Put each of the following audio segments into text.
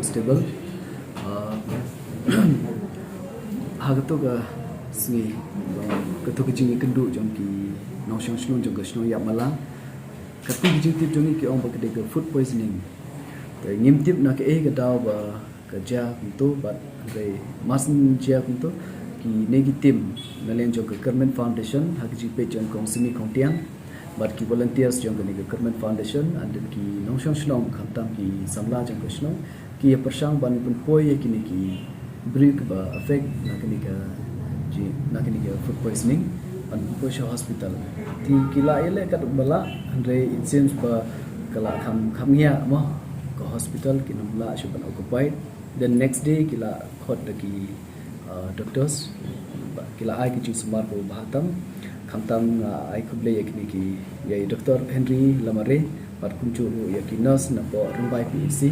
unstable. Hagatoga sini ketuk jing kendu jong ki nosyong shlon jong gasno Ïapmala kapi jing tip jong ki ong bakde ke food poisoning te ngim tip na ke ga daw ba ka ja kunto bat re masin ja kunto ki negative na len jong ke government foundation hag ji pe jong kong simi kong tiang bat ki volunteers jong ke government foundation and ki nosyong shlon khamtam ki samla jong gasno ki persang ban pun poi ki ni ki break ba affect na kini ka food poisoning and Pusha hospital ti kila ele kat bala andre it seems ba kala kham ngia mo ko hospital kinamla shuban occupied then next day kila khot ki doctors kila ai ki sumar ko bahatam khamtam ai khuble yakni ki ye Dr. Henry Lamare pat kunchu ya ki nurse na po rumbai PEC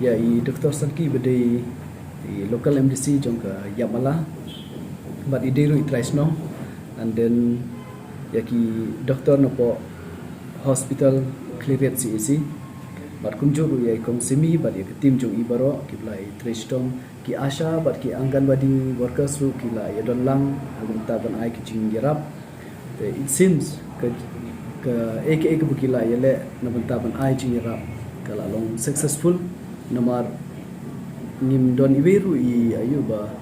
ya I Dr. Sanki bade local MDC jong ka Ïapmala but ideru itraisno and then yaki doctor no po hospital Khliehriat CEC but kunjuru yai kong semi but yak tim jong ibaro ki blai trestom ki asha but ki anganwadi workers ru ki la yadon lang agum taban ai ki jing yarap it seems ka ek bukila yele naban taban ai jing yarap kala long successful nomar ngim don iweru I ayuba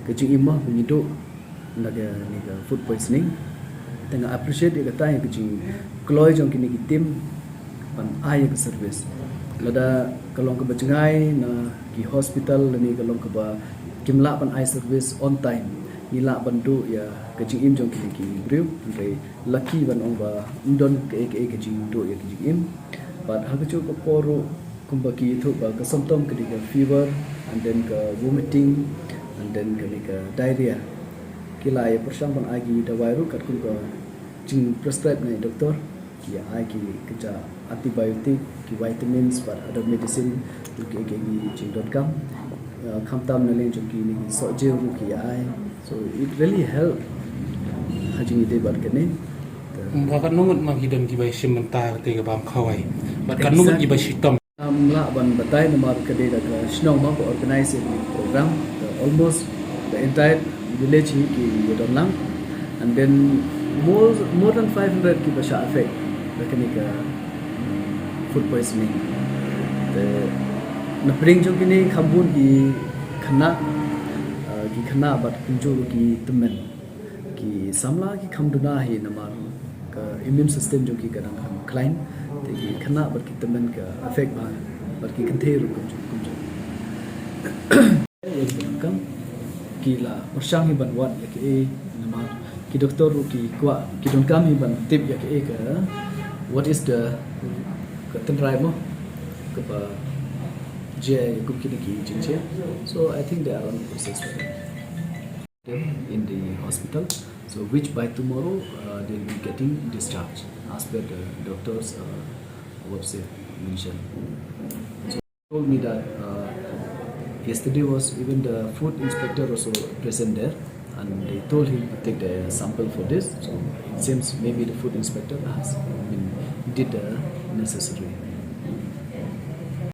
kecing imah bengidu naga niga food poisoning tengah appreciate dia kata yang kecing kloy jong kini tim pan ai ke service lada kalong ke bacengai na ki hospital ni kalong ke ba kimla pan ai service on time nila bandu ya kecing im jong kini ki brew re lucky ban ong ba ndon ke kecing do ya kecing im but hagachu ko poru kumbaki thu ba ka symptom ke fever and then ke vomiting and then ke diarrhea kila ya persang ban agi dawai ru kat kun ko jing prescribe nai doktor ki agi keja antibiotic ki vitamins but other medicine tu ke jing.com khamtam na len ki ni so je ru ki ai so it really help hajing ide bat kene bahkan nungut maghidam ki bai sementara te ga bam khawai bat kan nungut ki bai sitom la ban batai nomor kede da snow ma ko organize program almost the entire village ki yodonlang and then more than 500 ki basha affect kani ka food poisoning the na bring jong kini khambun ki khynnah bat kunju ki tumen ki samla ki khamduna hi namar ka immune system jong ki kadang climb ki khynnah bat ki tumen ka affect ba bat ki kantheru kunju kan kila persang hi ban wat ya ke namar ki doktor ki kwa ki don kam hi ban tip ya ke ka what is the tenrai mo ke ba je ku ki jinche so I think they are on the process for them in the hospital so which by tomorrow they will be getting discharged as per the doctor's website mention so told me that yesterday was even the food inspector also present there and they told him to take the sample for this so it seems maybe the food inspector has did the necessary